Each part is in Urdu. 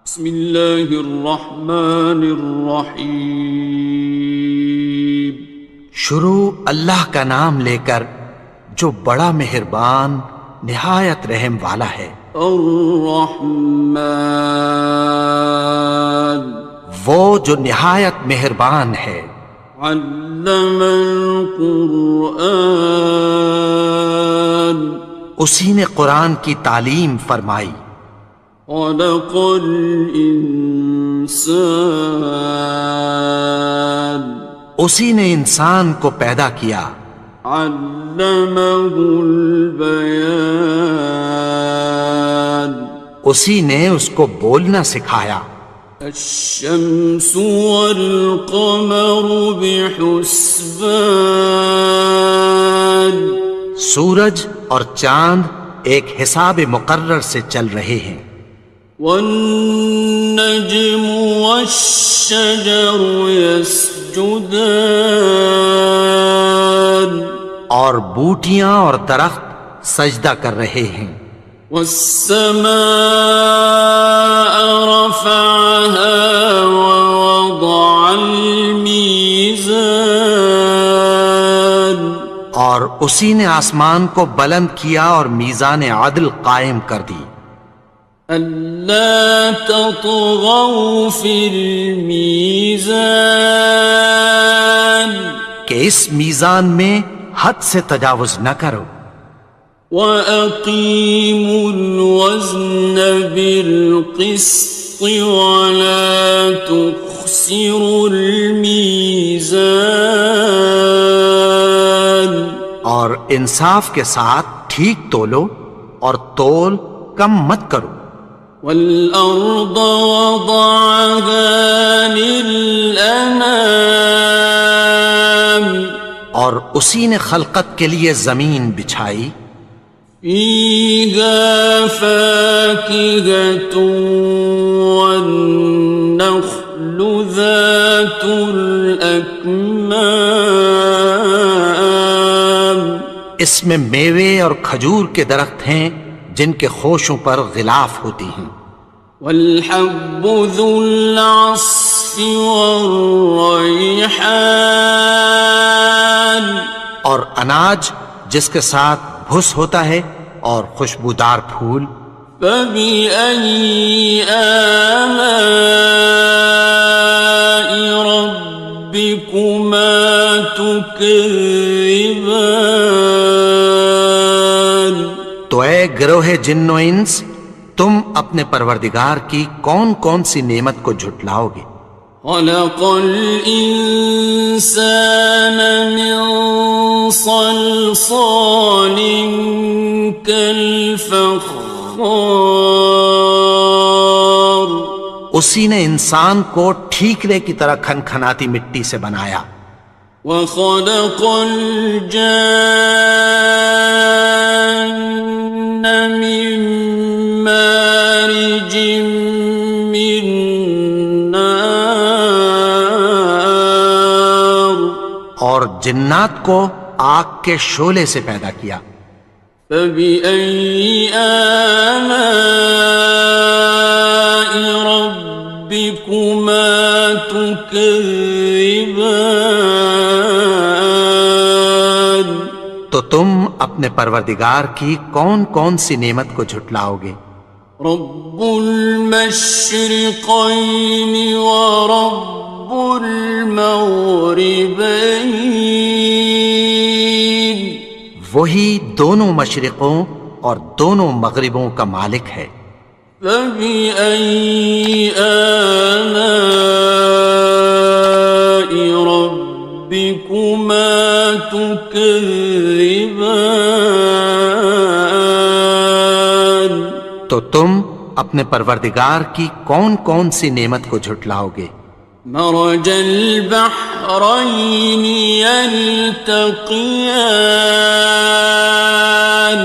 بسم اللہ الرحمن الرحیم۔ شروع اللہ کا نام لے کر جو بڑا مہربان نہایت رحم والا ہے۔ الرحمن، وہ جو نہایت مہربان ہے۔ علم القرآن، اسی نے قرآن کی تعلیم فرمائی۔ خلق الانسان، اسی نے انسان کو پیدا کیا۔ علمہ البیان، اسی نے اس کو بولنا سکھایا۔ الشمس والقمر بحسبان، سورج اور چاند ایک حساب مقرر سے چل رہے ہیں۔ والنجم والشجر يسجدان، اور بوٹیاں اور درخت سجدہ کر رہے ہیں۔ والسماء رفعها ووضع الميزان، اور اسی نے آسمان کو بلند کیا اور میزان عدل قائم کر دی۔ ألا تطغوا في الميزان، کہ اس میزان میں حد سے تجاوز نہ کرو۔ وَأَقِيمُوا الْوَزْنَ بِالْقِسْطِ وَلَا تُخْسِرُوا الْمِيزَانَ، اور انصاف کے ساتھ ٹھیک تولو اور تول کم مت کرو۔ وَالْأَرْضَ وَضَعَهَا لِلْأَنَامِ، اور اسی نے خلقت کے لیے زمین بچھائی۔ فِيهَا فَاكِهَةٌ وَالنَّخْلُ ذَاتُ الْأَكْمَامِ، اس میں میوے اور کھجور کے درخت ہیں جن کے خوشوں پر غلاف ہوتی ہیں۔ وَالْحَبُّ ذُو الْعَصْفِ وَالرَّيْحَانِ، اور اناج جس کے ساتھ بھس ہوتا ہے اور خوشبودار پھول۔ فَبِأَيِّ آلَاءِ رَبِّكُمَا تُكَذِّبَانِ، تو اے گروہ جن و انس، تم اپنے پروردگار کی کون کون سی نعمت کو جھٹلاؤ گے؟ خَلَقَ الْإِنسَانَ مِنْ صَلْصَالٍ كَالْفَخَّارِ، اسی نے انسان کو ٹھیکرے کی طرح کھنکھناتی مٹی سے بنایا۔ وَخَلَقَ الْجَانَّ مِن مَّارِجٍ مِّن نَّارٍ، اور جنات کو آگ کے شعلے سے پیدا کیا۔ فَبِأَيِّ آلَاءِ رَبِّكُمَا تُكَذِّبَانِ، تو تم اپنے پروردگار کی کون کون سی نعمت کو جھٹلاؤ گے؟ رب المشرقین ورب المغربین، وہی دونوں مشرقوں اور دونوں مغربوں کا مالک ہے۔ فَبِأَيِّ آلَاءِ رَبِّكُمَا تُكَذِّبَانِ، تو تم اپنے پروردگار کی کون کون سی نعمت کو جھٹلاؤ گے؟ مرج البحرین یلتقیان،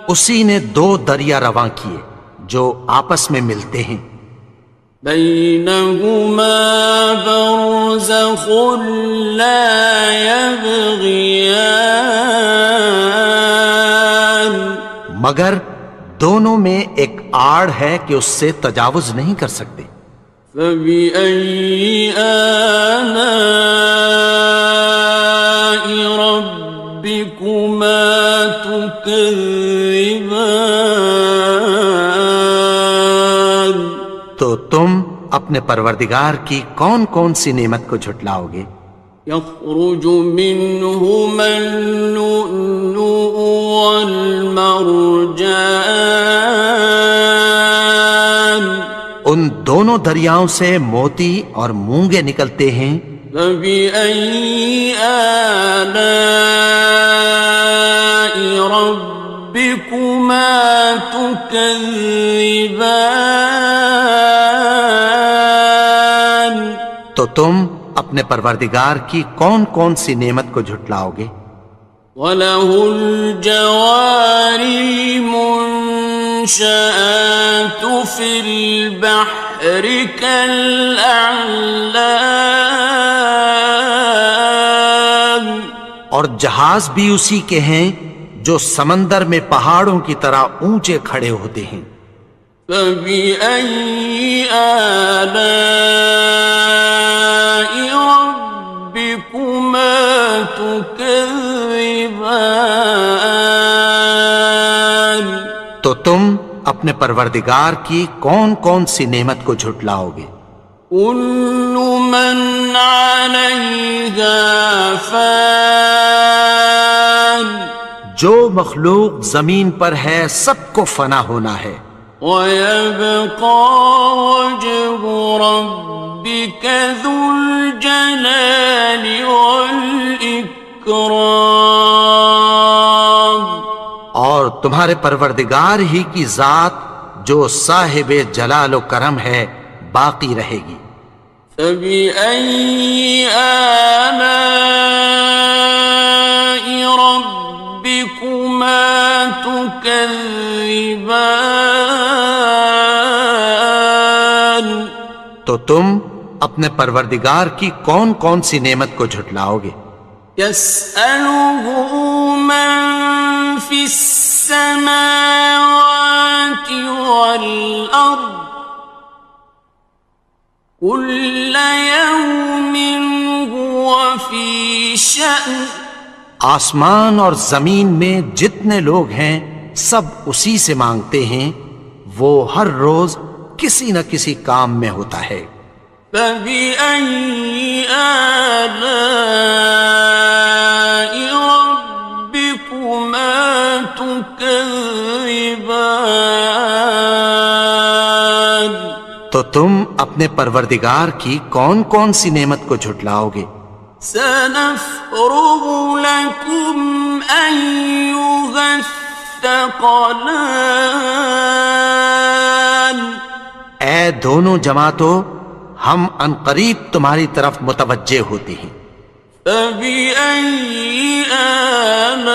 اسی نے دو دریا رواں کیے جو آپس میں ملتے ہیں۔ بینہما برزخ لا یبغیان، مگر دونوں میں ایک آڑ ہے کہ اس سے تجاوز نہیں کر سکتے۔ فبأي آلاء ربكما تكذبان؟ تو تم اپنے پروردگار کی کون کون سی نعمت کو جھٹلاؤ گے؟ يخرج منهما اللؤلؤ والمرجان، ان دونوں دریاؤں سے موتی اور مونگے نکلتے ہیں۔ فبأي آلاء ربكما تكذبان؟ تو تم اپنے پروردگار کی کون کون سی نعمت کو جھٹلاؤ گے؟ وَلَهُ الْجَوَارِ الْمُنشَآتُ فِي الْبَحْرِ كَالْأَعْلَامِ، اور جہاز بھی اسی کے ہیں جو سمندر میں پہاڑوں کی طرح اونچے کھڑے ہوتے ہیں۔ فَبِأَيِّ آلَاءِ رَبِّكُمَا تُكَذِّبَانِ؟ تو تم اپنے پروردگار کی کون کون سی نعمت کو جھٹلاؤ گے؟ كُلُّ مَنْ عَلَيْهَا فَانٍ، جو مخلوق زمین پر ہے سب کو فنا ہونا ہے۔ وَيَبْقَى وَجْهُ رَبِّكَ ذُو الْجَلَالِ وَالْإِكْرَامِ، اور تمہارے پروردگار ہی کی ذات جو صاحب جلال و کرم ہے باقی رہے گی۔ فَبِأَيِّ آلَاءِ رَبِّكُمَا تُكَذِّبَانِ؟ تو تم اپنے پروردگار کی کون کون سی نعمت کو جھٹلاؤ گے؟ يَسْأَلُهُ مَن فِي السَّمَاوَاتِ وَالْأَرْضِ كُلَّ يَوْمٍ هُوَ فِي شَأْنٍ، آسمان اور زمین میں جتنے لوگ ہیں سب اسی سے مانگتے ہیں، وہ ہر روز کسی نہ کسی کام میں ہوتا ہے۔ فَبِأَيِّ آلَاءِ رَبِّكُمَا تُكَذِّبَانِ؟ تو تم اپنے پروردگار کی کون کون سی نعمت کو جھٹلاؤ گے؟ سَنَفْرُغُ لَكُمْ أَيُّهَ الثَّقَلَانِ، اے دونوں جماعتوں، ہم عنقریب تمہاری طرف متوجہ ہوتے ہیں۔ فَبِأَيِّ آلَاءِ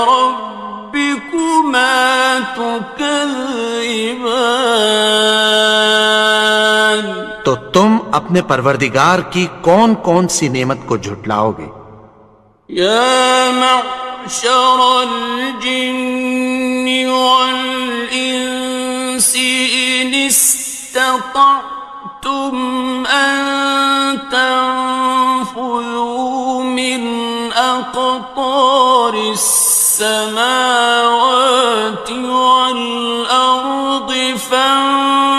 رَبِّكُمَا تُكَذِّبَانِ؟ تو تم اپنے پروردگار کی کون کون سی نعمت کو جھٹلاؤ گے؟ يَا مَعْشَرَ الْجِنِّ وَالْإِنسِ إِنِ اسْتَطَعْتُمْ أَن تَنفُذُوا مِنْ أَقْطَارِ السَّمَاوَاتِ وَالْأَرْضِ فَانفُذُوا،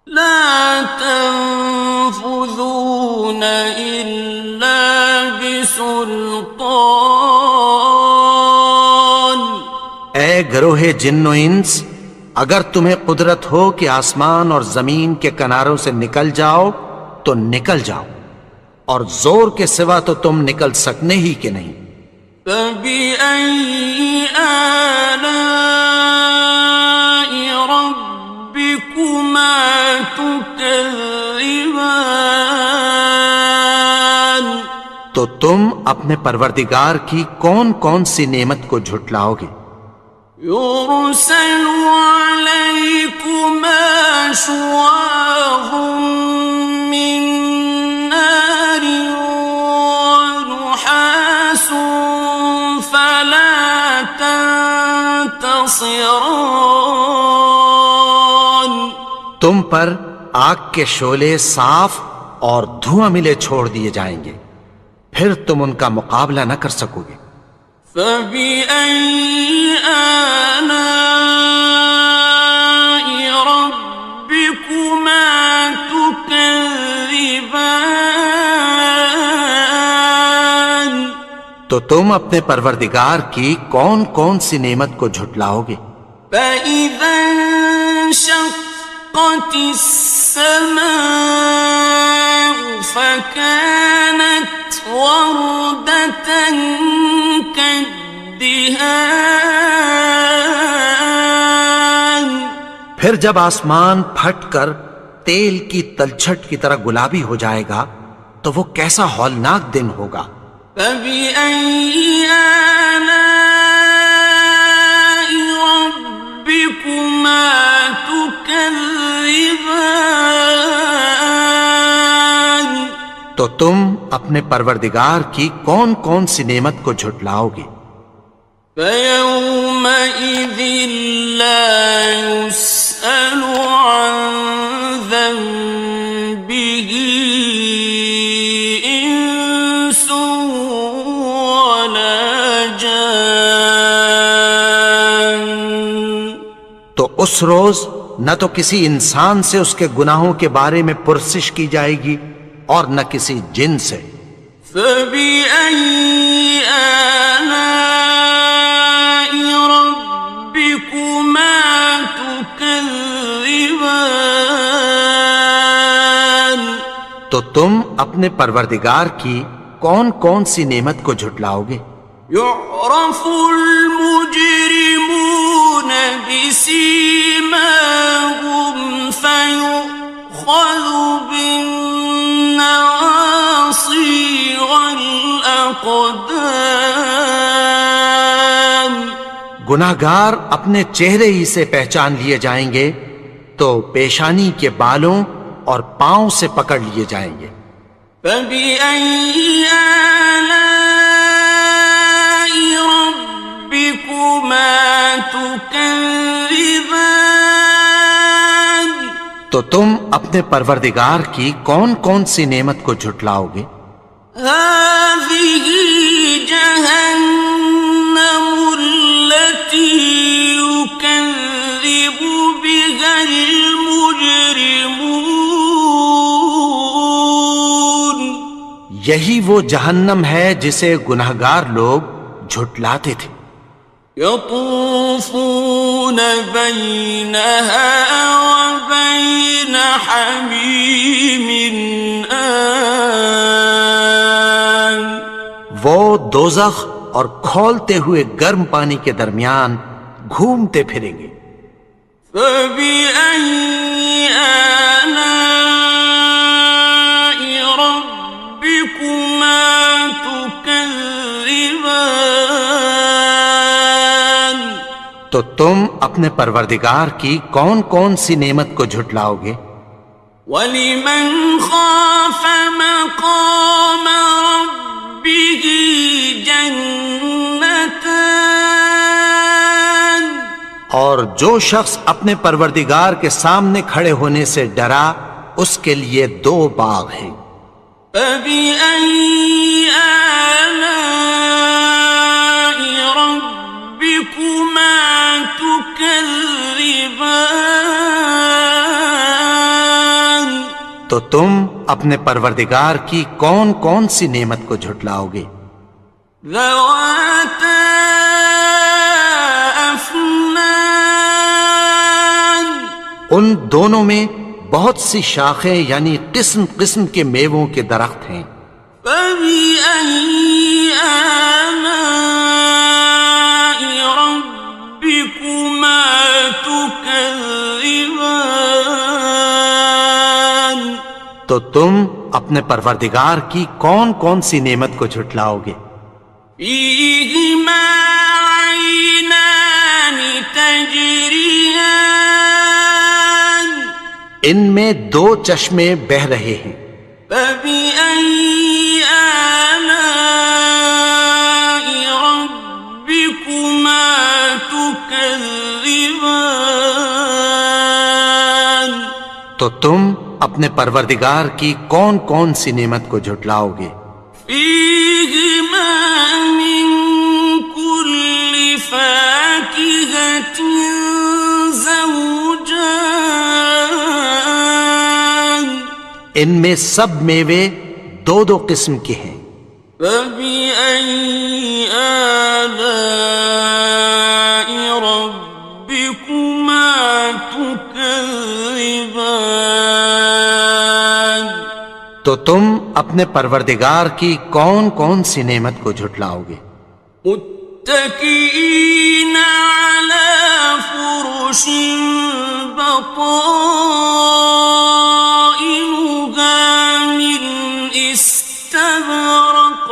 لَا تَنفُذُونَ إِلَّا بِسُلْطَانٍ۔ اے گروہ جن و انس، اگر تمہیں قدرت ہو کہ آسمان اور زمین کے کناروں سے نکل جاؤ تو نکل جاؤ، اور زور کے سوا تو تم نکل سکنے ہی کہ نہیں۔ فَبِأَيِّ آلَاءِ رَبِّكُمَا تُكَذِّبَانِ؟ تو تم اپنے پروردگار کی کون کون سی نعمت کو جھٹلاؤ گے؟ يُرْسَلُ عَلَيْكُمَا شُوَاظٌ مِّن نَّارٍ وَنُحَاسٌ خاصران. تم پر آگ کے شعلے صاف اور دھواں ملے چھوڑ دیے جائیں گے، پھر تم ان کا مقابلہ نہ کر سکو گے۔ فبأي آلاء ربكما تكذبان. تو تم اپنے پروردگار کی کون کون سی نعمت کو جھٹلاؤ گے؟ فإذا انشقت السماء فكانت وردة كالدهان. پھر جب آسمان پھٹ کر تیل کی تلچھٹ کی طرح گلابی ہو جائے گا تو وہ کیسا ہولناک دن ہوگا۔ فبأي آلاء ربكما تكذبان. تو تم اپنے پروردگار کی کون کون سی نعمت کو جھٹلاؤ گے؟ فيومئذ لا يسأل عن ذنبه إنس ولا جان. تو اس روز نہ تو کسی انسان سے اس کے گناہوں کے بارے میں پرسش کی جائے گی اور نہ کسی جن سے۔ فبأي آلاء ربكما تكذبان. تو تم اپنے پروردگار کی کون کون سی نعمت کو جھٹلاؤ گے؟ يعرف المجرمون بسيماهم فيؤخذ بالنواصي والأقدام. گناہگار اپنے چہرے ہی سے پہچان لیے جائیں گے تو پیشانی کے بالوں اور پاؤں سے پکڑ لیے جائیں گے۔ فبأي آلاء ربكما تكذبان. تو تم اپنے پروردگار کی کون کون سی نعمت کو جھٹلاؤ گے؟ هذه جهنم التي يكذب بها المجرمون. یہی وہ جہنم ہے جسے گناہگار لوگ جھٹلاتے تھے۔ يطوفون بينها وبين حميم آن. وہ دوزخ اور کھولتے ہوئے گرم پانی کے درمیان گھومتے پھریں گے۔ فبأي آلاء ربكما تكذبان. تو تم اپنے پروردگار کی کون کون سی نعمت کو جھٹلاؤ گے؟ وَلِمَنْ خَافَ مَقَامَ رَبِّهِ جَنَّتَانِ. اور جو شخص اپنے پروردگار کے سامنے کھڑے ہونے سے ڈرا اس کے لیے دو باغ ہیں۔ فَبِأَيِّ آلَاءِ رَبِّكُمَا تُكَذِّبَانِ. تو تم اپنے پروردگار کی کون کون سی نعمت کو جھٹلاؤ گے؟ ذَوَاتَا أَفْنَانٍ. ان دونوں میں بہت سی شاخیں یعنی قسم قسم کے میووں کے درخت ہیں۔ فَبِأَيِّ آلَاءِ رَبِّكُمَا تُكَذِّبَانِ. تو تم اپنے پروردگار کی کون کون سی نعمت کو جھٹلاؤ گے؟ فِيهِمَا عَيْنَانِ تَجْرِيَانِ. ان میں دو چشمے بہہ رہے ہیں۔ فَبِأَيِّ آلَاءِ رَبِّكُمَا تُكَذِّبَانِ. تكذبان تو تم اپنے پروردگار کی کون کون سی نعمت کو جھٹلاؤ گے؟ فيهما من كل فاكهة زوجان ان میں سب میوے دو دو قسم کے ہیں۔ فبأي آلاء ربكما تكذبان تو تم اپنے پروردگار کی کون کون سی نعمت کو جھٹلاؤ گے؟ متكئين على فرش بطائنها من استبرق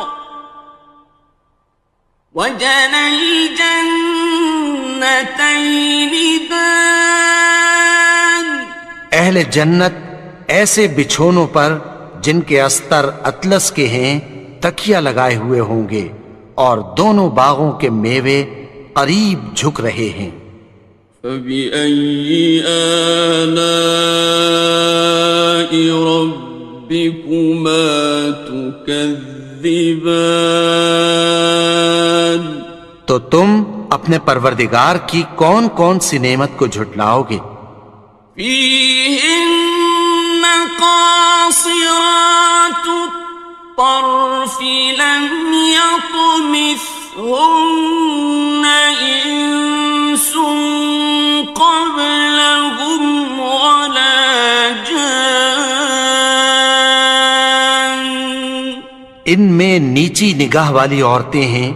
وجنى الجنتين دان اہل جنت ایسے بچھونوں پر جن کے استر اطلس کے ہیں تکیہ لگائے ہوئے ہوں گے اور دونوں باغوں کے میوے قریب جھک رہے ہیں۔ فبأي آلاء ربكما تكذبان تو تم اپنے پروردگار کی کون کون سی نعمت کو جھٹلاؤ گے؟ فيهن قاصرات الطرف لم يطمثهن إنس قبلهم ولا جان ان میں نیچی نگاہ والی عورتیں ہیں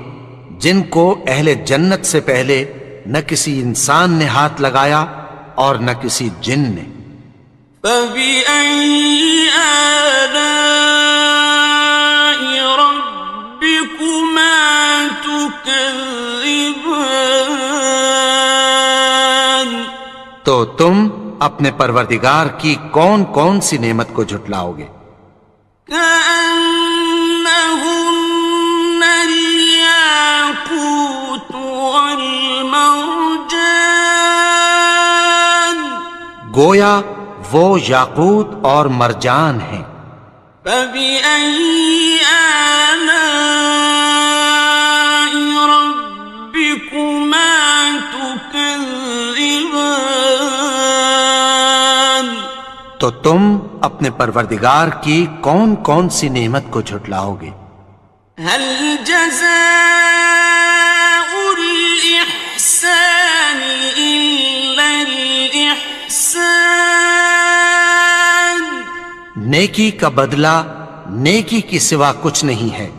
جن کو اہل جنت سے پہلے نہ کسی انسان نے ہاتھ لگایا اور نہ کسی جن نے۔ فبأي آلاء ربكما تكذبان تو تم اپنے پروردگار کی کون کون سی نعمت کو جھٹلاؤ گے؟ كأنهن الياقوت والمرجان گویا وہ یاقوت اور مرجان ہیں۔ فبأي آلاء ربكما تكذبان تو تم اپنے پروردگار کی کون کون سی نعمت کو جھٹلاؤ گے؟ هل جزاء الإحسان إلا الإحسان نیکی کا بدلہ نیکی کی سوا کچھ نہیں ہے۔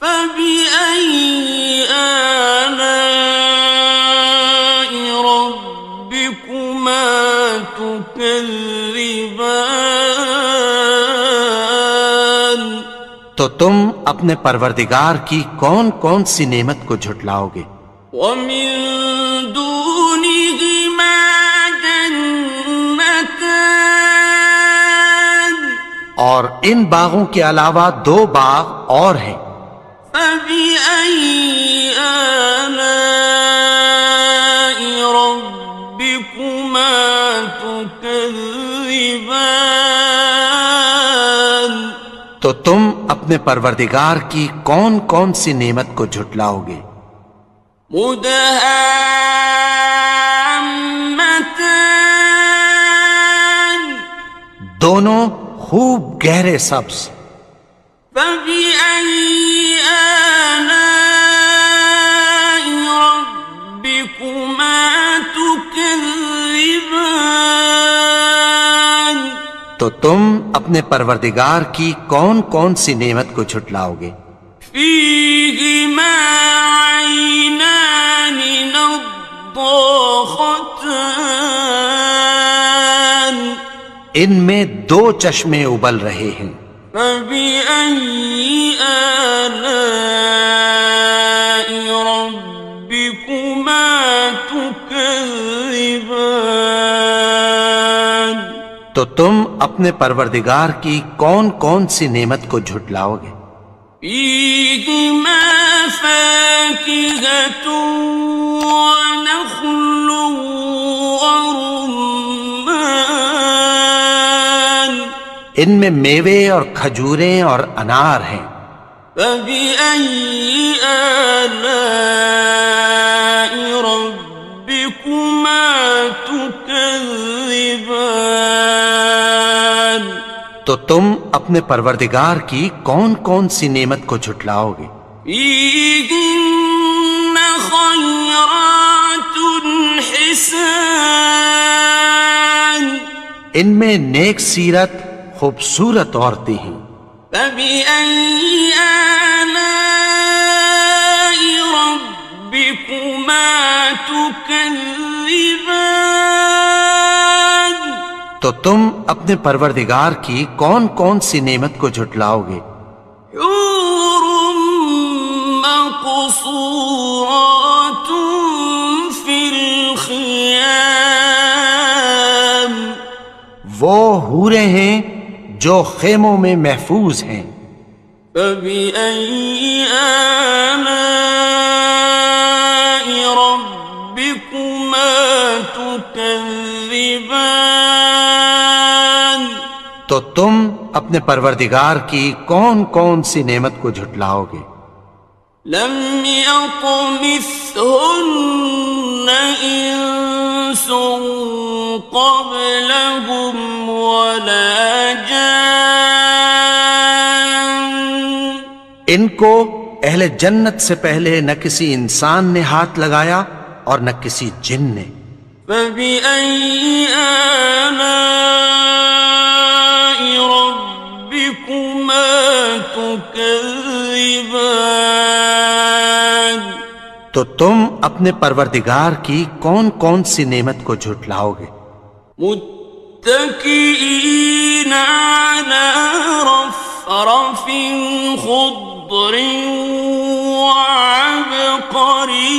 فبأي آلاء ربكما تكذبان تو تم اپنے پروردگار کی کون کون سی نعمت کو جھٹلاؤ گے؟ ومن دونهما جنتان اور ان باغوں کے علاوہ دو باغ اور ہیں۔ فبأي آلاء ربكما تكذبان تو تم اپنے پروردگار کی کون کون سی نعمت کو جھٹلاؤ گے؟ مدهامتان دونوں خوب گہرے سبز۔ فبأي آلاء ربكما تكذبان تو تم اپنے پروردگار کی کون کون سی نعمت کو جھٹلاؤ گے؟ فيهما عينان نضاختان ان میں دو چشمے ابل رہے ہیں۔ فبأي آلاء ربكما تكذبان تو تم اپنے پروردگار کی کون کون سی نعمت کو جھٹلاؤ گے؟ فيهما فاكهة ونخل ورمان ان میں میوے اور کھجوریں اور انار ہیں. فبأي آلاء ربكما تكذبان تو تم اپنے پروردگار کی کون کون سی نعمت کو جھٹلاؤ گے؟ فيهن خيرات حسان ان میں نیک سیرت خوبصورت عورتیں ہیں. فبأي آلاء ربكما تكذبان تو تم اپنے پروردگار کی کون کون سی نعمت کو جھٹلاؤ گے؟ حور مقصورات في الخيام وہ حوریں ہیں جو خیموں میں محفوظ ہیں. فبأي آلاء ربكما تكذبان تو تم اپنے پروردگار کی کون کون سی نعمت کو جھٹلاؤ گے؟ لم يطمثهن إنس قبلهم ولا جان ان کو اہل جنت سے پہلے نہ کسی انسان نے ہاتھ لگایا اور نہ کسی جن نے. فبأي آلاء ربكما تكذبان تو تم اپنے پروردگار کی کون کون سی نعمت کو جھٹلاؤ گے؟ متكئين على رفرف خضر وعبقري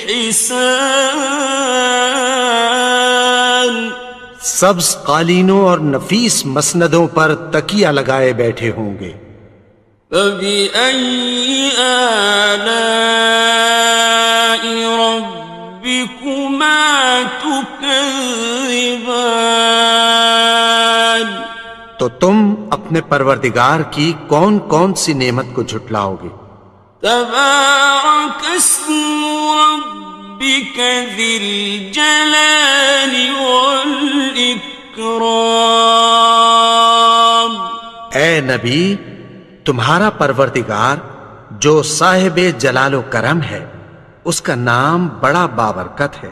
حسان سبز قالینوں اور نفیس مسندوں پر تکیہ لگائے بیٹھے ہوں گے. فبأي آلاء ربكما تكذبان تو تم اپنے پروردگار کی کون کون سی نعمت کو جھٹلاؤ گے؟ تبارك اسم ربك ذي الجلال والإكرام اے نبی، تمہارا پروردگار جو صاحب جلال و کرم ہے، اس کا نام بڑا بابرکت ہے.